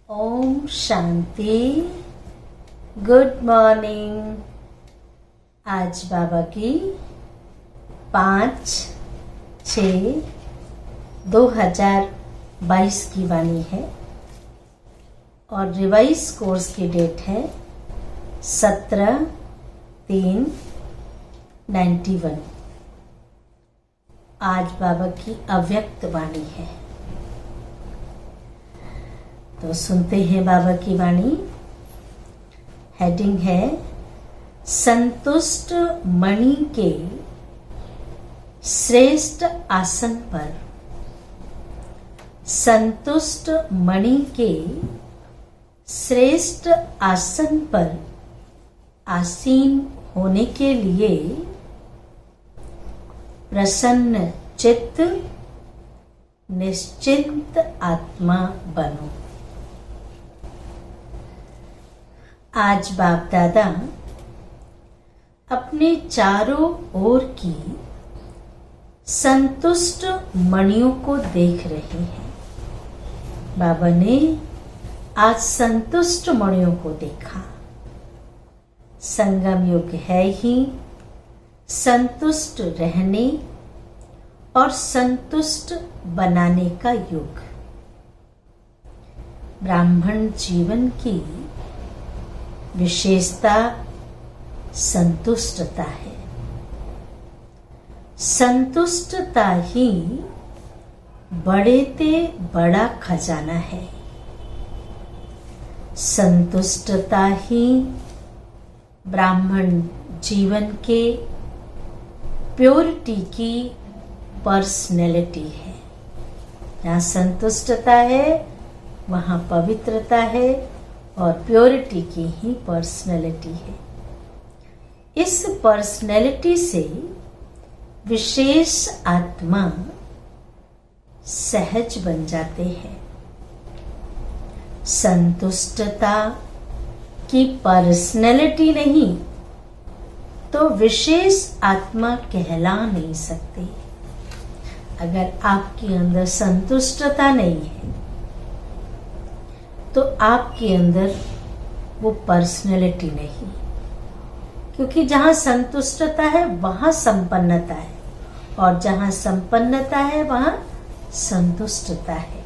Om Shanti. Good morning. आज बाबा की 5/6/2022 की वाणी है और रिवाइज कोर्स की डेट है 17/3/91। आज बाबा की अव्यक्त वाणी है, तो सुनते हैं बाबा की वाणी। हेडिंग है संतुष्ट मणि के श्रेष्ठ आसन पर। संतुष्ट मणि के श्रेष्ठ आसन पर आसीन होने के लिए प्रसन्न चित्त निश्चिंत आत्मा बनो। आज बाप दादा अपने चारों ओर की संतुष्ट मणियों को देख रहे हैं। बाबा ने आज संतुष्ट मणियों को देखा। संगम युग है ही संतुष्ट रहने और संतुष्ट बनाने का युग। ब्राह्मण जीवन की विशेषता संतुष्टता है। संतुष्टता ही बड़े ते बड़ा खजाना है। संतुष्टता ही ब्राह्मण जीवन के प्योरिटी की पर्सनैलिटी है। जहाँ संतुष्टता है वहाँ पवित्रता है और प्योरिटी की ही पर्सनैलिटी है। इस पर्सनैलिटी से विशेष आत्मा सहज बन जाते हैं। संतुष्टता की पर्सनैलिटी नहीं तो विशेष आत्मा कहला नहीं सकते। अगर आपके अंदर संतुष्टता नहीं है तो आपके अंदर वो पर्सनैलिटी नहीं, क्योंकि जहाँ संतुष्टता है वहाँ संपन्नता है और जहाँ संपन्नता है वहाँ संतुष्टता है।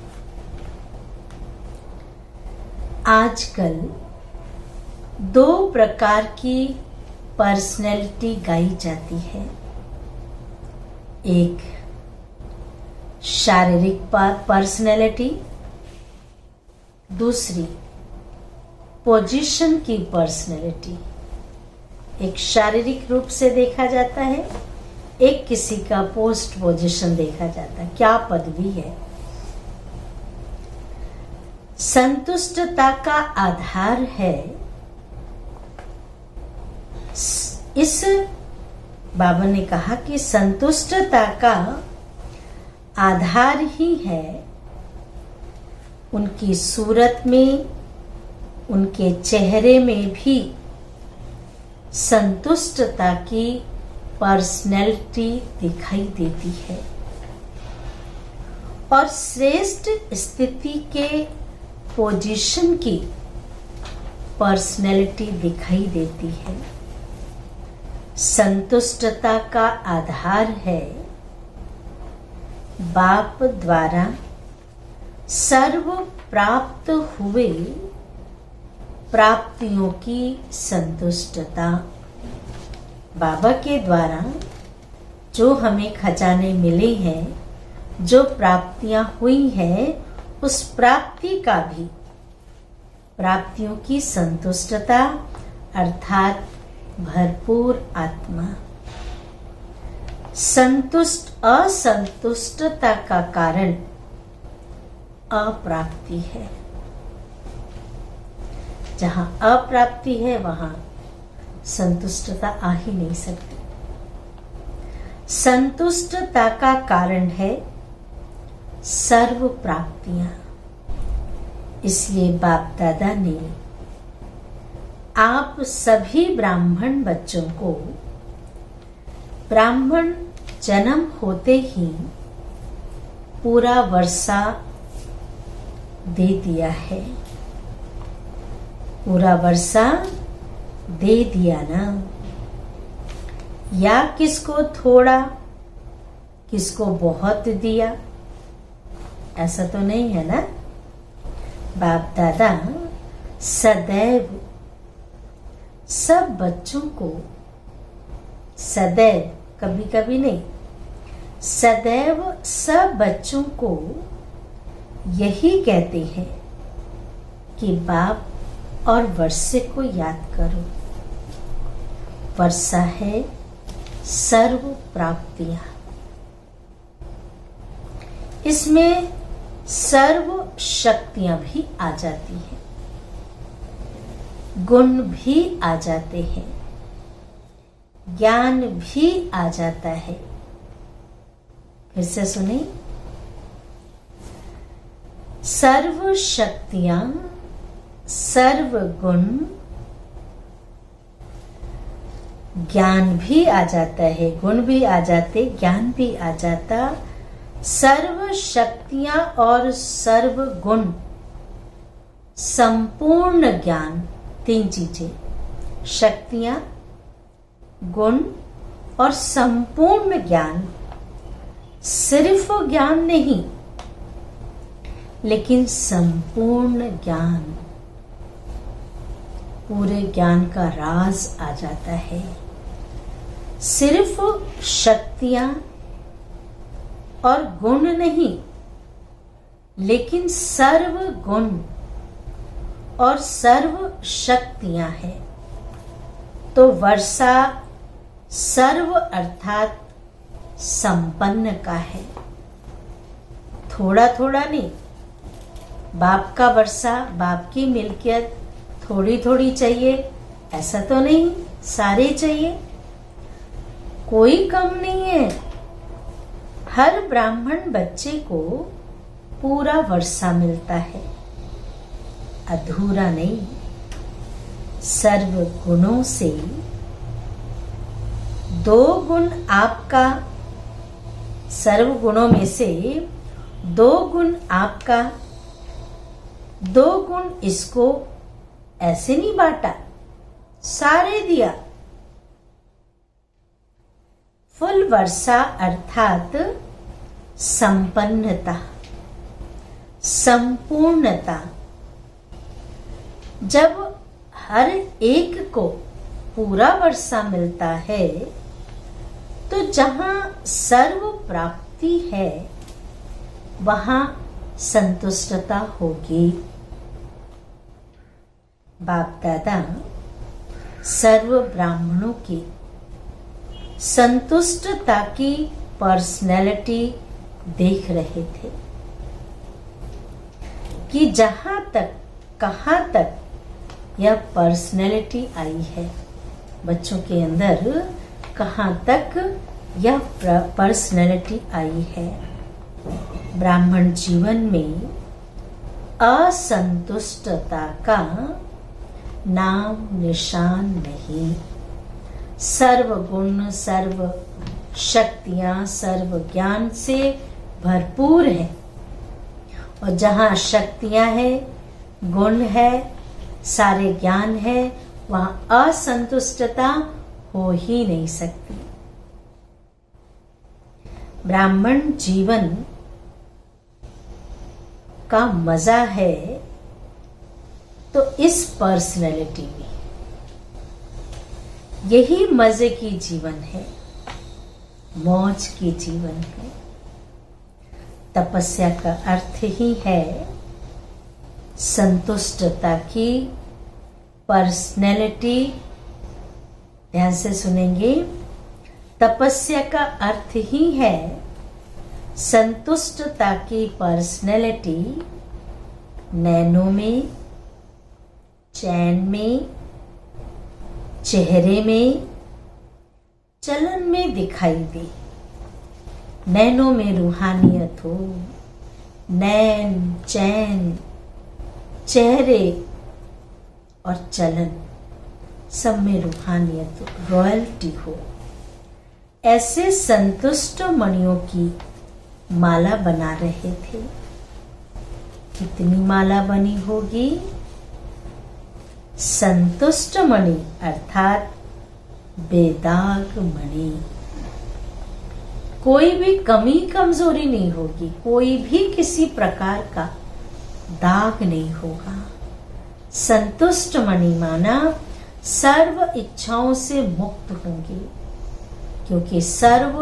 आजकल दो प्रकार की पर्सनैलिटी गाई जाती है। एक शारीरिक पर्सनैलिटी, दूसरी पोजीशन की पर्सनैलिटी। एक शारीरिक रूप से देखा जाता है, एक किसी का पोस्ट पोजीशन देखा जाता है, क्या पदवी है। संतुष्टता का आधार है इस बाबा ने कहा कि संतुष्टता का आधार ही है उनकी सूरत में, उनके चेहरे में भी संतुष्टता की पर्सनैलिटी दिखाई देती है और श्रेष्ठ स्थिति के पोजीशन की पर्सनैलिटी दिखाई देती है। संतुष्टता का आधार है बाप द्वारा सर्व प्राप्त हुए प्राप्तियों की संतुष्टता। बाबा के द्वारा जो हमें खजाने मिले हैं, जो प्राप्तियां हुई हैं, उस प्राप्ति का भी प्राप्तियों की संतुष्टता अर्थात भरपूर आत्मा। असंतुष्टता का कारण अप्राप्ति है। जहाँ अप्राप्ति है वहाँ संतुष्टता आ ही नहीं सकती। संतुष्टता का कारण है सर्व प्राप्तियां। इसलिए बाप दादा ने आप सभी ब्राह्मण बच्चों को ब्राह्मण जन्म होते ही पूरा वर्षा दे दिया है। पूरा वर्षा दे दिया ना, या किसको थोड़ा, किसको बहुत दिया, ऐसा तो नहीं है ना। बाप दादा सदैव सब बच्चों को, सदैव, कभी कभी नहीं, सदैव सब बच्चों को यही कहते हैं कि बाप और वर्षे को याद करो। वर्षा है सर्व प्राप्तियां, इसमें सर्व शक्तियां भी आ जाती हैं, गुण भी आ जाते हैं, ज्ञान भी आ जाता है। फिर से सुने, सर्व शक्तियां, सर्व गुण, ज्ञान भी आ जाता है, गुण भी आ जाते, ज्ञान भी आ जाता। सर्व शक्तियां और सर्व गुण, संपूर्ण ज्ञान, तीन चीजें, शक्तियां, गुण और संपूर्ण ज्ञान। सिर्फ ज्ञान नहीं, लेकिन संपूर्ण ज्ञान, पूरे ज्ञान का राज आ जाता है। सिर्फ शक्तियां और गुण नहीं, लेकिन सर्व गुण और सर्व शक्तियां हैं। तो वर्षा सर्व अर्थात संपन्न का है, थोड़ा थोड़ा नहीं। बाप का वर्षा, बाप की मिल्कियत थोड़ी थोड़ी चाहिए ऐसा तो नहीं, सारे चाहिए, कोई कम नहीं है। हर ब्राह्मण बच्चे को पूरा वर्षा मिलता है, अधूरा नहीं। सर्व गुणों से दो गुण आपका, सर्व गुणों में से दो गुण आपका, दो गुण इसको, ऐसे नहीं बांटा, सारे दिया। फुल वर्षा अर्थात संपन्नता, संपूर्णता। जब हर एक को पूरा वर्षा मिलता है, तो जहां सर्व प्राप्ति है वहां संतुष्टता होगी। बाप दादा सर्व ब्राह्मणों की संतुष्टता की पर्सनैलिटी देख रहे थे कि जहां तक, कहां तक यह पर्सनैलिटी आई है बच्चों के अंदर, कहां तक यह पर्सनैलिटी आई है। ब्राह्मण जीवन में असंतुष्टता का नाम निशान नहीं। सर्व गुण, सर्व शक्तियां, सर्व ज्ञान से भरपूर है। और जहां शक्तियां है, गुण है, सारे ज्ञान है, वहां असंतुष्टता हो ही नहीं सकती। ब्राह्मण जीवन का मजा है तो इस पर्सनैलिटी में, यही मजे की जीवन है, मौज की जीवन है। तपस्या का अर्थ ही है संतुष्टता की पर्सनैलिटी। ध्यान से सुनेंगे, तपस्या का अर्थ ही है संतुष्टता की पर्सनैलिटी। नैनों में, चैन में, चेहरे में, चलन में दिखाई दे। नैनों में रूहानियत हो, नैन, चैन, चेहरे और चलन सब में रूहानियत हो, रॉयल्टी हो। ऐसे संतुष्ट मणियों की माला बना रहे थे। कितनी माला बनी होगी? संतुष्ट मणि अर्थात बेदाग मणि। कोई भी कमी कमजोरी नहीं होगी, कोई भी किसी प्रकार का दाग नहीं होगा। संतुष्ट मणि माना सर्व इच्छाओं से मुक्त होंगे, क्योंकि सर्व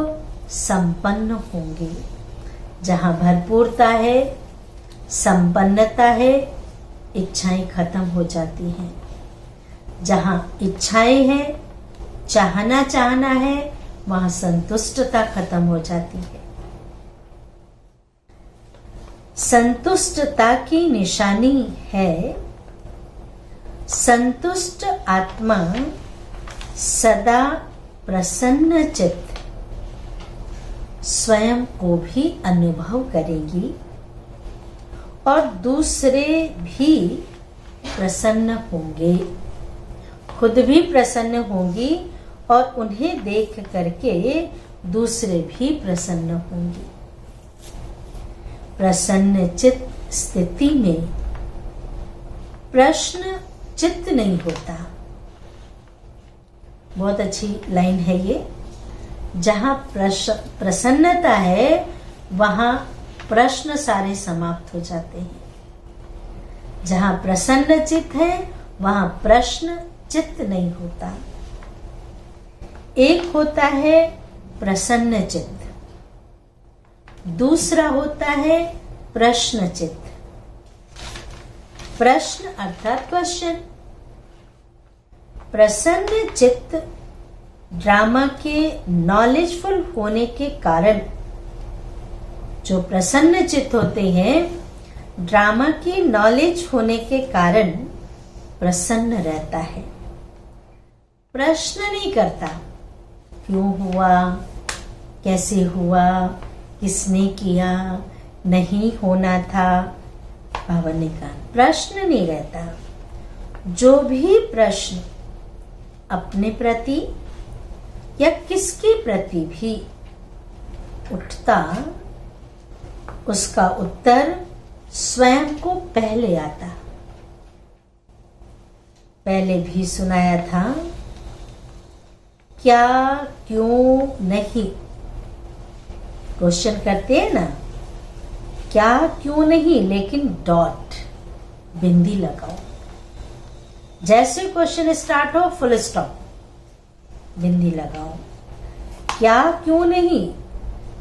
संपन्न होंगे। जहां भरपूरता है, संपन्नता है, इच्छाएं खत्म हो जाती हैं। जहां इच्छाएं हैं, चाहना है, वहां संतुष्टता खत्म हो जाती है। संतुष्टता की निशानी है संतुष्ट आत्मा सदा प्रसन्न चित्त स्वयं को भी अनुभव करेगी और दूसरे भी प्रसन्न होंगे। खुद भी प्रसन्न होंगी और उन्हें देख करके दूसरे भी प्रसन्न होंगे। प्रसन्न चित्त स्थिति में प्रश्न चित्त नहीं होता। बहुत अच्छी लाइन है ये। जहां प्रसन्नता है वहां प्रश्न सारे समाप्त हो जाते हैं। जहां प्रसन्न चित्त है वहां प्रश्न चित्त नहीं होता। एक होता है प्रसन्न चित्त, दूसरा होता है प्रश्न चित्त। प्रश्न अर्थात क्वेश्चन। प्रसन्न चित्त ड्रामा के नॉलेजफुल होने के कारण, जो प्रसन्न चित्त होते हैं ड्रामा की नॉलेज होने के कारण प्रसन्न रहता है। प्रश्न नहीं करता, क्यों हुआ, कैसे हुआ, किसने किया, नहीं होना था। बाबा ने कहा प्रश्न नहीं रहता। जो भी प्रश्न अपने प्रति या किसके प्रति भी उठता, उसका उत्तर स्वयं को पहले आता। पहले भी सुनाया था, क्या, क्यों, नहीं। क्वेश्चन करते हैं ना, क्या, क्यों नहीं, लेकिन डॉट, बिंदी लगाओ। जैसे क्वेश्चन स्टार्ट हो फुल स्टॉप, बिंदी लगाओ। क्या, क्यों नहीं,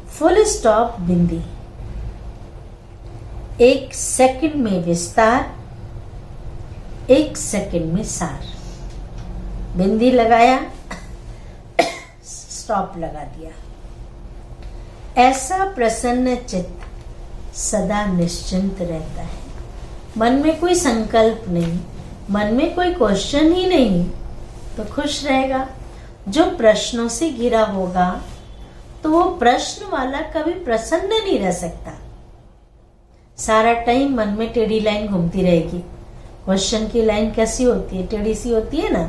फुल स्टॉप, बिंदी। 1 सेकंड में विस्तार, 1 सेकंड में सार। बिंदी लगाया, स्टॉप लगा दिया। ऐसा प्रसन्न चित्त सदा निश्चिंत रहता है। मन में कोई संकल्प नहीं, मन में कोई क्वेश्चन ही नहीं, तो खुश रहेगा। जो प्रश्नों से घिरा होगा तो वो प्रश्न वाला कभी प्रसन्न नहीं रह सकता। सारा टाइम मन में टेढ़ी लाइन घूमती रहेगी। क्वेश्चन की लाइन कैसी होती है, टेढ़ी सी होती है ना।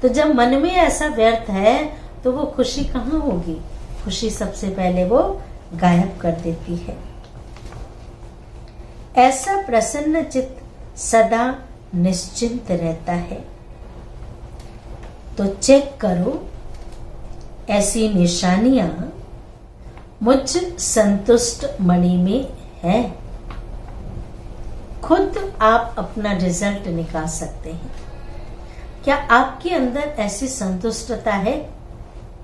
तो जब मन में ऐसा व्यर्थ है तो वो खुशी कहाँ होगी। खुशी सबसे पहले वो गायब कर देती है। ऐसा प्रसन्न चित्त सदा निश्चिंत रहता है। तो चेक करो, ऐसी निशानियां मुझ संतुष्ट मणि में है। खुद आप अपना रिजल्ट निकाल सकते हैं। क्या आपके अंदर ऐसी संतुष्टता है?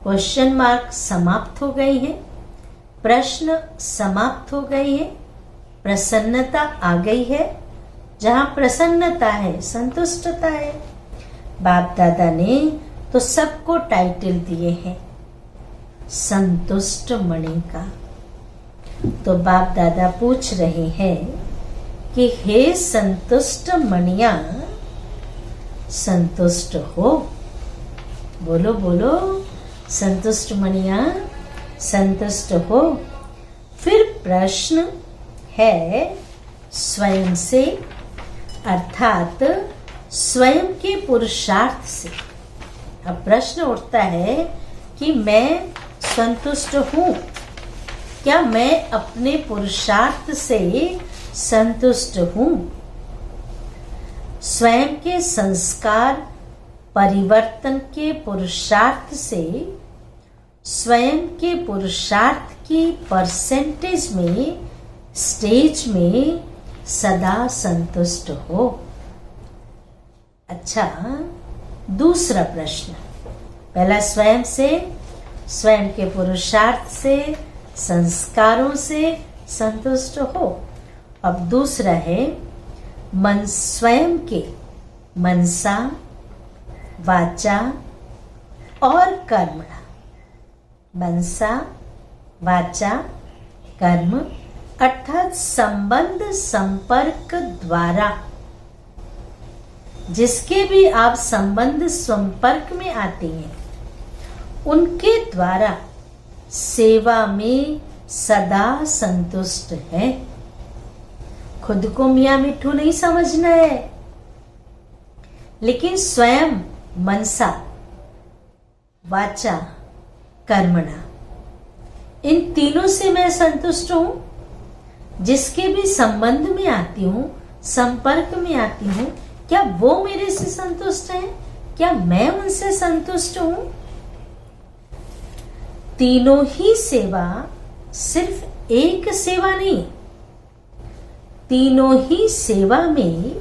क्वेश्चन मार्क समाप्त हो गई है, प्रश्न समाप्त हो गई है, प्रसन्नता आ गई है। जहां प्रसन्नता है संतुष्टता है। बाप दादा ने तो सबको टाइटल दिए हैं संतुष्ट मणि का। तो बाप दादा पूछ रहे हैं कि हे संतुष्ट मणिया, संतुष्ट हो? बोलो बोलो, संतुष्ट मणिया संतुष्ट हो? फिर प्रश्न है स्वयं से, अर्थात स्वयं के पुरुषार्थ से। अब प्रश्न उठता है कि मैं संतुष्ट हूं, क्या मैं अपने पुरुषार्थ से संतुष्ट हूं? स्वयं के संस्कार परिवर्तन के पुरुषार्थ से स्वयं के पुरुषार्थ की परसेंटेज में, स्टेज में सदा संतुष्ट हो। अच्छा, दूसरा प्रश्न। पहला स्वयं से, स्वयं के पुरुषार्थ से, संस्कारों से संतुष्ट हो। अब दूसरा है स्वयं के मनसा, वाचा और कर्म। मनसा, वाचा, कर्म अर्थात संबंध संपर्क द्वारा, जिसके भी आप संबंध संपर्क में आते हैं उनके द्वारा सेवा में सदा संतुष्ट है। खुद को मियां मिट्ठू नहीं समझना है, लेकिन स्वयं मनसा, वाचा, कर्मणा, इन तीनों से मैं संतुष्ट हूं। जिसके भी संबंध में आती हूं, संपर्क में आती हूं, क्या वो मेरे से संतुष्ट हैं? क्या मैं उनसे संतुष्ट हूं? तीनों ही सेवा सिर्फ एक सेवा नहीं, तीनों ही सेवा में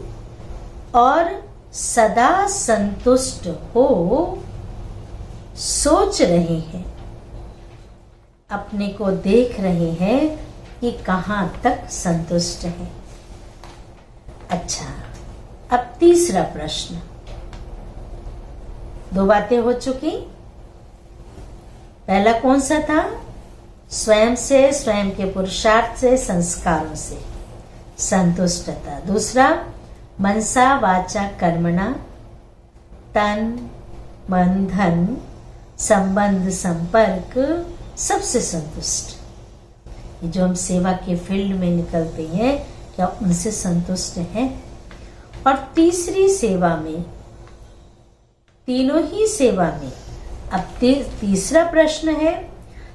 और सदा संतुष्ट हो सोच रहे हैं, अपने को देख रहे हैं कि कहां तक संतुष्ट है। अच्छा, अब तीसरा प्रश्न। दो बातें हो चुकी। पहला कौन सा था? स्वयं से, स्वयं के पुरुषार्थ से, संस्कारों से संतुष्टता। दूसरा मनसा, वाचा, कर्मणा, तन, मन, धन, संबंध संपर्क सबसे संतुष्ट। ये जो हम सेवा के फील्ड में निकलते हैं, क्या उनसे संतुष्ट हैं? और तीसरी सेवा में, तीनों ही सेवा में, अब तीसरा प्रश्न है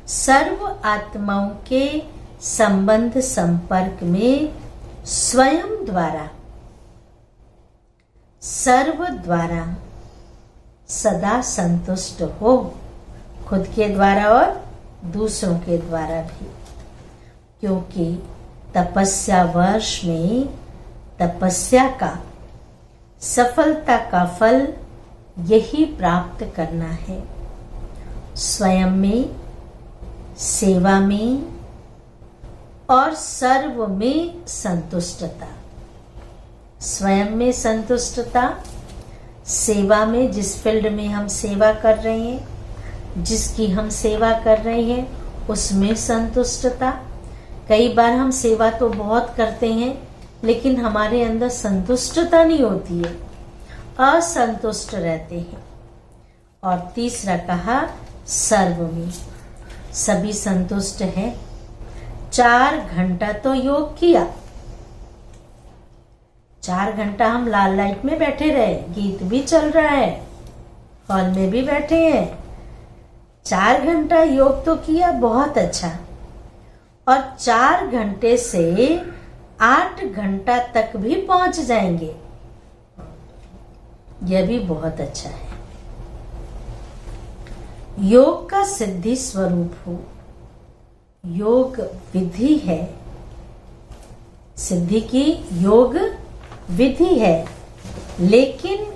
सर्व आत्माओं के संबंध संपर्क में स्वयं द्वारा, सर्व द्वारा सदा संतुष्ट हो, खुद के द्वारा और दूसरों के द्वारा भी। क्योंकि तपस्या वर्ष में तपस्या का, सफलता का फल यही प्राप्त करना है। स्वयं में, सेवा में और सर्व में संतुष्टता। स्वयं में संतुष्टता, सेवा में, जिस फील्ड में हम सेवा कर रहे हैं, जिसकी हम सेवा कर रहे हैं उसमें संतुष्टता। कई बार हम सेवा तो बहुत करते हैं लेकिन हमारे अंदर संतुष्टता नहीं होती है, असंतुष्ट रहते हैं। और तीसरा कहा सर्व में, सभी संतुष्ट है। 4 घंटा तो योग किया, 4 घंटा हम लाल लाइट में बैठे रहे, गीत भी चल रहा है, हॉल में भी बैठे हैं, 4 घंटा योग तो किया, बहुत अच्छा। और 4 घंटे से 8 घंटा तक भी पहुंच जाएंगे, यह भी बहुत अच्छा है। योग का सिद्धि स्वरूप हो, योग विधि है, सिद्धि की योग विधि है। लेकिन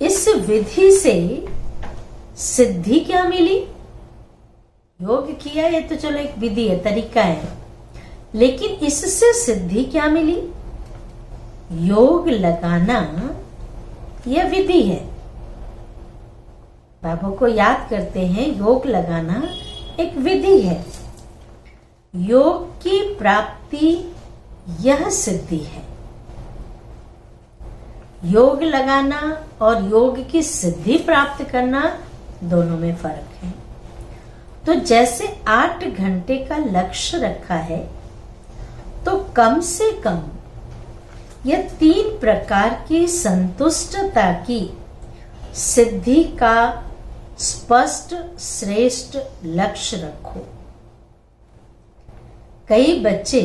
इस विधि से सिद्धि क्या मिली? योग किया, ये तो चलो एक विधि है, तरीका है, लेकिन इससे सिद्धि क्या मिली? योग लगाना यह विधि है। बाबा को याद करते हैं, योग लगाना एक विधि है। योग की प्राप्ति यह सिद्धि है। योग लगाना और योग की सिद्धि प्राप्त करना दोनों में फर्क है। तो जैसे 8 घंटे का लक्ष्य रखा है, तो कम से कम यह 3 प्रकार की संतुष्टता की सिद्धि का स्पष्ट श्रेष्ठ लक्ष्य रखो। कई बच्चे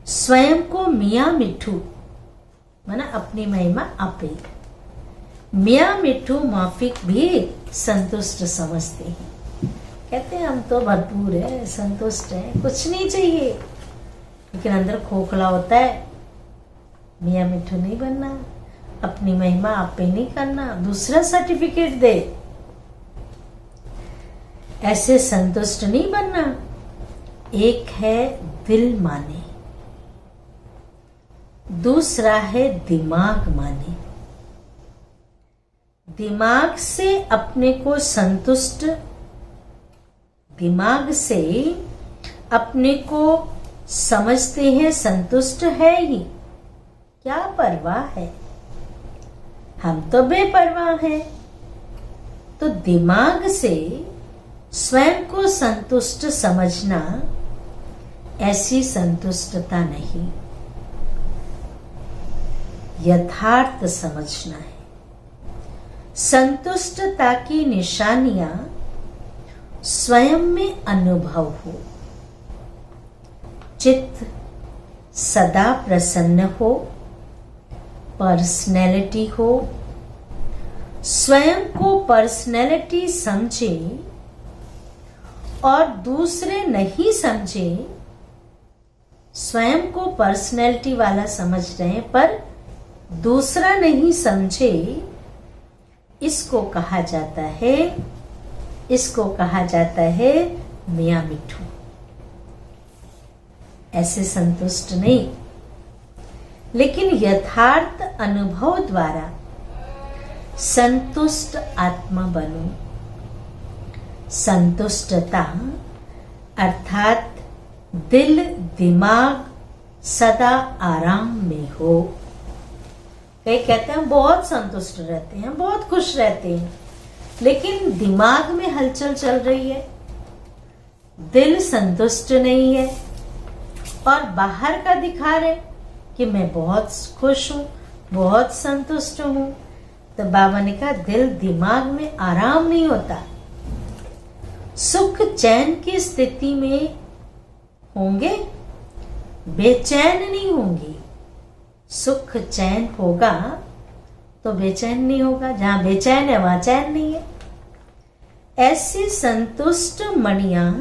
स्वयं को मियां मिट्ठू माना अपनी महिमा आपे। मियाँ मिट्ठू माफिक भी संतुष्ट समझते हैं। कहते हैं हम तो भरपूर है, संतुष्ट है, कुछ नहीं चाहिए, लेकिन अंदर खोखला होता है। मियाँ मिट्ठू नहीं बनना, अपनी महिमा आप पे नहीं करना, दूसरा सर्टिफिकेट दे, ऐसे संतुष्ट नहीं बनना। एक है दिल माने, दूसरा है दिमाग माने। दिमाग से अपने को संतुष्ट, दिमाग से अपने को समझते हैं संतुष्ट है ही, क्या परवाह है, हम तो बेपरवाह हैं। तो दिमाग से स्वयं को संतुष्ट समझना ऐसी संतुष्टता नहीं, यथार्थ समझना है। संतुष्टता की निशानियां स्वयं में अनुभव हो, चित्त सदा प्रसन्न हो, पर्सनैलिटी हो, स्वयं को पर्सनैलिटी समझे और दूसरे नहीं समझे। स्वयं को पर्सनैलिटी वाला समझ रहे हैं पर दूसरा नहीं समझे, इसको कहा जाता है, इसको कहा जाता है मियाँ मिट्ठू। ऐसे संतुष्ट नहीं, लेकिन यथार्थ अनुभव द्वारा संतुष्ट आत्मा बनो। संतुष्टता अर्थात दिल दिमाग सदा आराम में हो। कई कहते हैं बहुत संतुष्ट रहते हैं, बहुत खुश रहते हैं, लेकिन दिमाग में हलचल चल रही है, दिल संतुष्ट नहीं है, और बाहर का दिखा रहे कि मैं बहुत खुश हूं, बहुत संतुष्ट हूं। तो बाबा ने कहा दिल दिमाग में आराम नहीं होता। सुख चैन की स्थिति में होंगे, बेचैन नहीं होंगी। सुख चैन होगा तो बेचैन नहीं होगा, जहां बेचैन है वहां चैन नहीं है। ऐसी संतुष्ट मणियां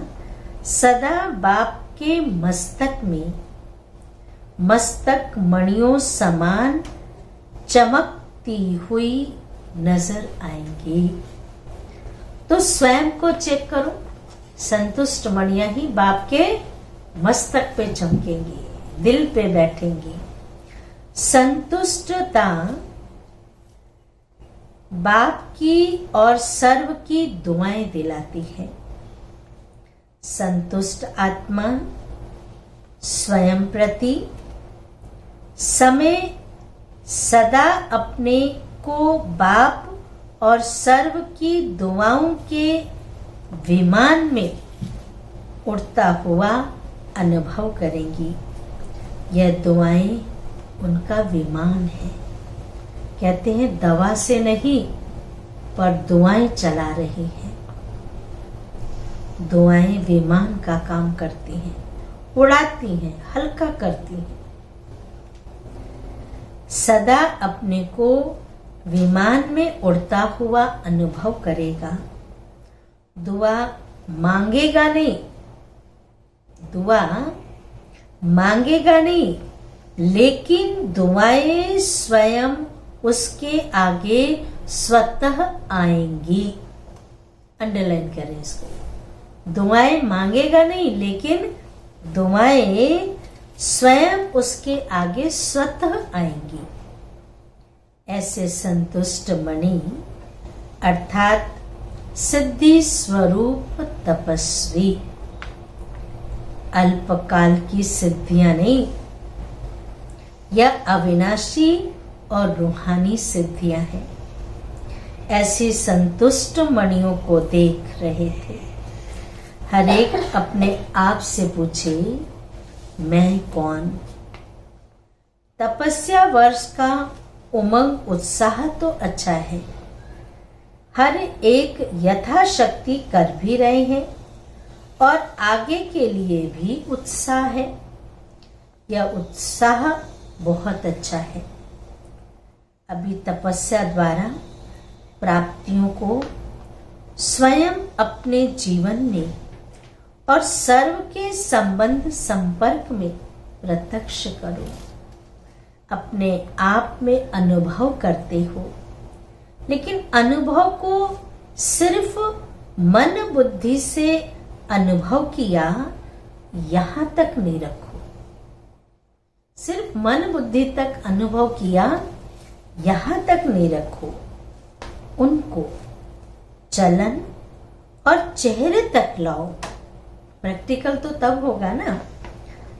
सदा बाप के मस्तक में मस्तक मणियों समान चमकती हुई नजर आएंगी। तो स्वयं को चेक करो, संतुष्ट मणियां ही बाप के मस्तक पे चमकेंगी, दिल पे बैठेंगी। संतुष्टता बाप की और सर्व की दुआएं दिलाती है। संतुष्ट आत्मा स्वयं प्रति समय सदा अपने को बाप और सर्व की दुआओं के विमान में उड़ता हुआ अनुभव करेंगी। यह दुआएं उनका विमान है। कहते हैं दवा से नहीं पर दुआएं चला रही हैं। दुआएं विमान का काम करती हैं, उड़ाती हैं, हल्का करती हैं। सदा अपने को विमान में उड़ता हुआ अनुभव करेगा। दुआ मांगेगा नहीं, दुआ मांगेगा नहीं, लेकिन दुआएं स्वयं उसके आगे स्वतः आएंगी। अंडरलाइन करें इसको। दुआएं मांगेगा नहीं, लेकिन दुआएं स्वयं उसके आगे स्वतः आएंगी। ऐसे संतुष्ट मणि अर्थात सिद्धि स्वरूप तपस्वी, अल्पकाल की सिद्धियां नहीं, यह अविनाशी और रूहानी सिद्धियां हैं। ऐसी संतुष्ट मणियों को देख रहे थे। हर एक अपने आप से पूछे मैं कौन। तपस्या वर्ष का उमंग उत्साह तो अच्छा है, हर एक यथाशक्ति कर भी रहे हैं और आगे के लिए भी उत्साह है। यह उत्साह बहुत अच्छा है। अभी तपस्या द्वारा प्राप्तियों को स्वयं अपने जीवन में और सर्व के संबंध संपर्क में प्रत्यक्ष करो। अपने आप में अनुभव करते हो, लेकिन अनुभव को सिर्फ मन बुद्धि से अनुभव किया यहां तक नहीं रखो। सिर्फ मन बुद्धि तक अनुभव किया यहां तक नहीं रखो। उनको चलन और चेहरे तक लाओ। प्रैक्टिकल तो तब होगा ना,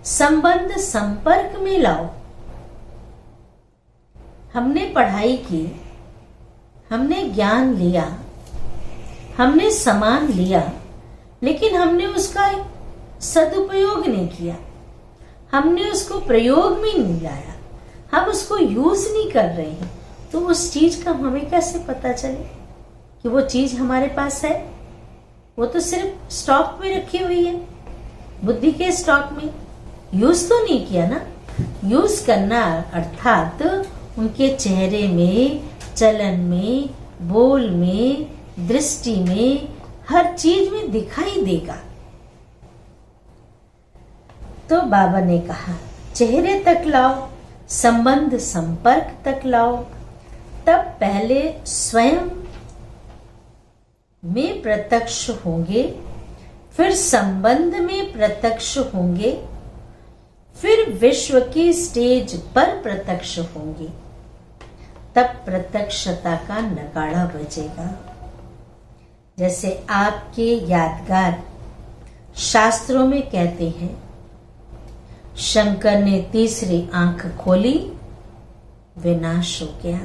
संबंध संपर्क में लाओ। हमने पढ़ाई की, हमने ज्ञान लिया, हमने सामान लिया, लेकिन हमने उसका सदुपयोग नहीं किया, हमने उसको प्रयोग में नहीं लाया, हम उसको यूज नहीं कर रहे हैं, तो उस चीज का हमें कैसे पता चले कि वो चीज हमारे पास है? वो तो सिर्फ स्टॉक में रखी हुई है, बुद्धि के स्टॉक में। यूज तो नहीं किया ना। यूज करना अर्थात उनके चेहरे में, चलन में, बोल में, दृष्टि में, हर चीज में दिखाई देगा। तो बाबा ने कहा चेहरे तक लाओ, संबंध संपर्क तक लाओ। तब पहले स्वयं में प्रत्यक्ष होंगे, फिर संबंध में प्रत्यक्ष होंगे, फिर विश्व की स्टेज पर प्रत्यक्ष होंगे। तब प्रत्यक्षता का नगाड़ा बजेगा। जैसे आपके यादगार शास्त्रों में कहते हैं, शंकर ने तीसरी आंख खोली, विनाश हो गया।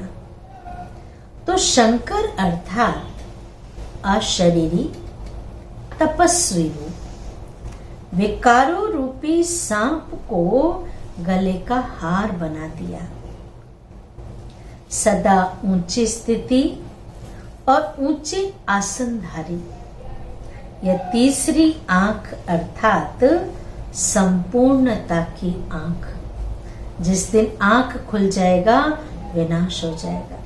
तो शंकर अर्थात अशरीरी तपस्वी रूप, विकारों रूपी सांप को गले का हार बना दिया। सदा ऊंची स्थिति और ऊंचे आसनधारी, यह तीसरी आंख अर्थात संपूर्णता की आंख। जिस दिन आंख खुल जाएगा विनाश हो जाएगा।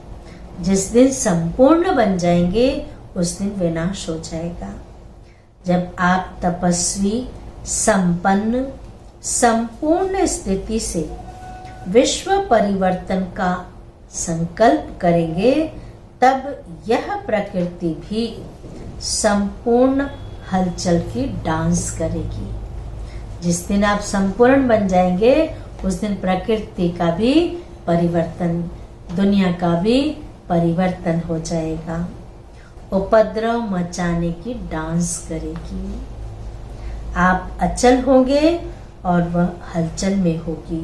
जिस दिन संपूर्ण बन जाएंगे उस दिन विनाश हो जाएगा। जब आप तपस्वी, संपन्न, संपूर्ण स्थिति से विश्व परिवर्तन का संकल्प करेंगे, तब यह प्रकृति भी संपूर्ण हलचल की डांस करेगी। जिस दिन आप संपूर्ण बन जाएंगे उस दिन प्रकृति का भी परिवर्तन, दुनिया का भी परिवर्तन हो जाएगा। उपद्रव मचाने की डांस करेगी। आप अचल होंगे और वह हलचल में होगी,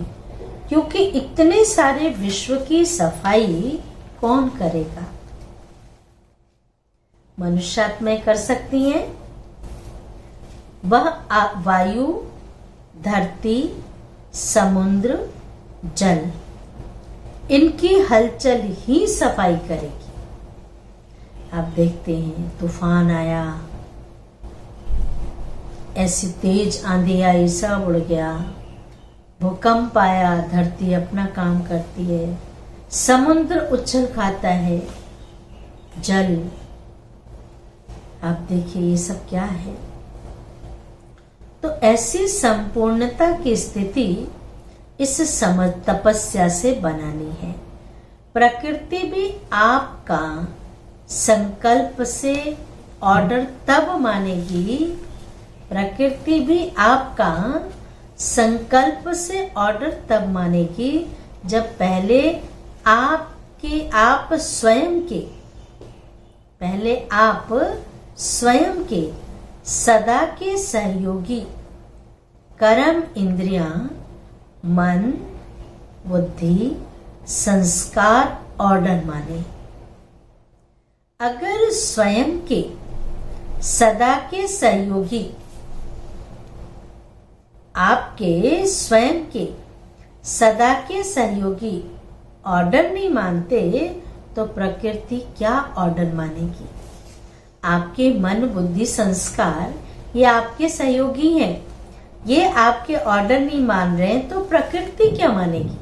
क्योंकि इतने सारे विश्व की सफाई कौन करेगा? मनुष्यात्माएं कर सकती हैं। वह वायु, धरती, समुद्र, जल, इनकी हलचल ही सफाई करेगी। आप देखते हैं तूफान आया, ऐसी तेज आंधी आई, सब उड़ गया। भूकंप आया, धरती अपना काम करती है। समुद्र उछल खाता है, जल। आप देखिए ये सब क्या है। तो ऐसी संपूर्णता की स्थिति इस समझ तपस्या से बनानी है। प्रकृति भी आपका संकल्प से ऑर्डर तब मानेगी, प्रकृति भी आपका संकल्प से ऑर्डर तब मानेगी जब पहले आप स्वयं के सदा के सहयोगी कर्म, इंद्रियां, मन, बुद्धि, संस्कार ऑर्डर माने। अगर स्वयं के सदा के सहयोगी आपके स्वयं के सदा के सहयोगी ऑर्डर नहीं मानते तो प्रकृति क्या ऑर्डर मानेगी? आपके मन, बुद्धि, संस्कार ये आपके सहयोगी हैं। ये आपके ऑर्डर नहीं मान रहे हैं तो प्रकृति क्या मानेगी?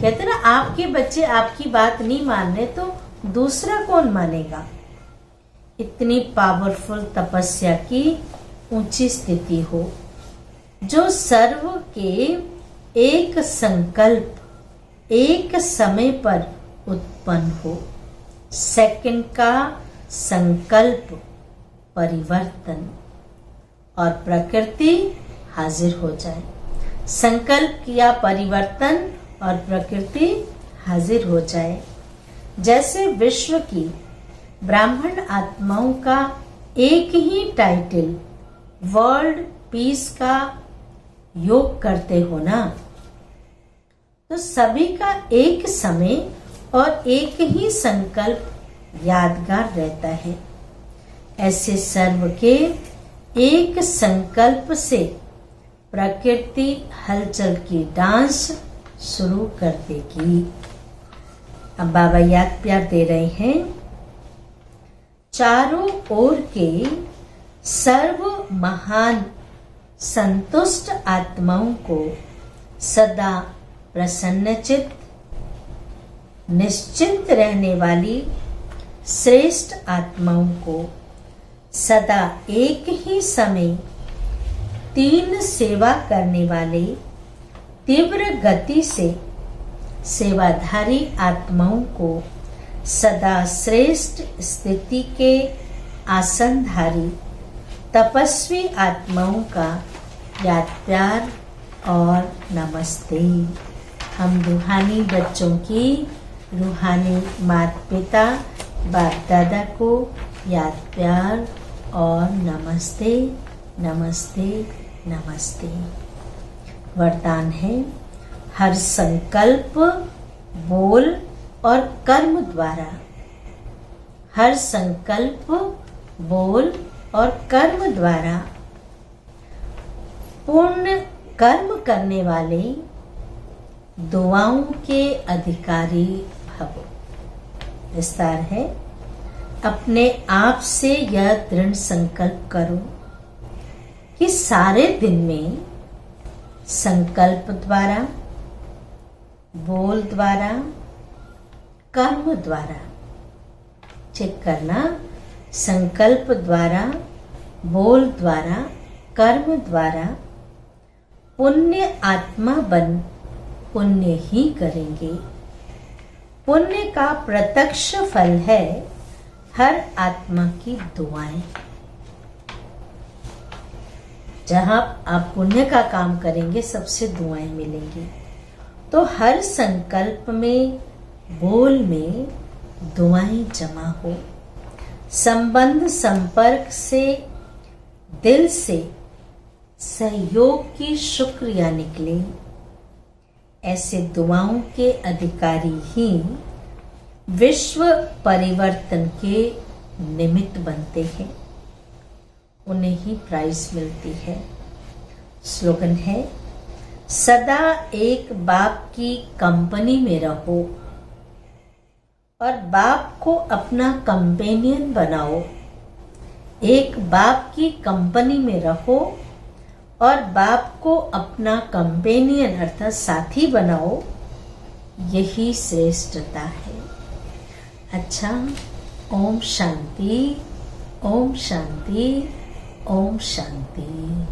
कहते ना, आपके बच्चे आपकी बात नहीं मान रहे तो दूसरा कौन मानेगा। इतनी पावरफुल तपस्या की ऊंची स्थिति हो, जो सर्व के एक संकल्प एक समय पर उत्पन्न हो। सेकंड का संकल्प परिवर्तन और प्रकृति हाजिर हो जाए। संकल्प किया परिवर्तन और प्रकृति हाजिर हो जाए। जैसे विश्व की ब्राह्मण आत्माओं का एक ही टाइटल वर्ल्ड पीस का योग करते हो ना, तो सभी का एक समय और एक ही संकल्प यादगार रहता है। ऐसे सर्व के एक संकल्प से प्रकृति हलचल की डांस शुरू कर देगी। अब बाबा याद प्यार दे रहे हैं, चारों ओर के सर्व महान संतुष्ट आत्माओं को सदा प्रसन्नचित्त निश्चिंत रहने वाली श्रेष्ठ आत्माओं को सदा एक ही समय 3 सेवा करने वाले तीव्र गति से सेवाधारी आत्माओं को सदा श्रेष्ठ स्थिति के आसनधारी तपस्वी आत्माओं का याद प्यार और नमस्ते। हम रूहानी बच्चों की रूहानी माता पिता बाप दादा को याद प्यार और नमस्ते नमस्ते नमस्ते। वरदान है, हर संकल्प बोल और कर्म द्वारा, हर संकल्प बोल और कर्म द्वारा पूर्ण कर्म करने वाले दुआओं के अधिकारी भव। विस्तार है, अपने आप से यह दृढ़ संकल्प करो कि सारे दिन में संकल्प द्वारा, बोल द्वारा, कर्म द्वारा, चेक करना, संकल्प द्वारा, बोल द्वारा, कर्म द्वारा पुण्य आत्मा बन पुण्य ही करेंगे। पुण्य का प्रत्यक्ष फल है हर आत्मा की दुआएं। जहां आप पुण्य का काम करेंगे सबसे दुआएं मिलेंगी। तो हर संकल्प में, बोल में दुआएं जमा हो। संबंध संपर्क से दिल से सहयोग की शुक्रिया निकले। ऐसे दुआओं के अधिकारी ही विश्व परिवर्तन के निमित्त बनते हैं, उन्हें ही प्राइज मिलती है। स्लोगन है, सदा एक बाप की कंपनी में रहो और बाप को अपना कंपेनियन बनाओ। एक बाप की कंपनी में रहो और बाप को अपना कंपेनियन अर्थात साथी बनाओ, यही श्रेष्ठता है। अच्छा, ओम शांति, ओम शांति, ओम शांति।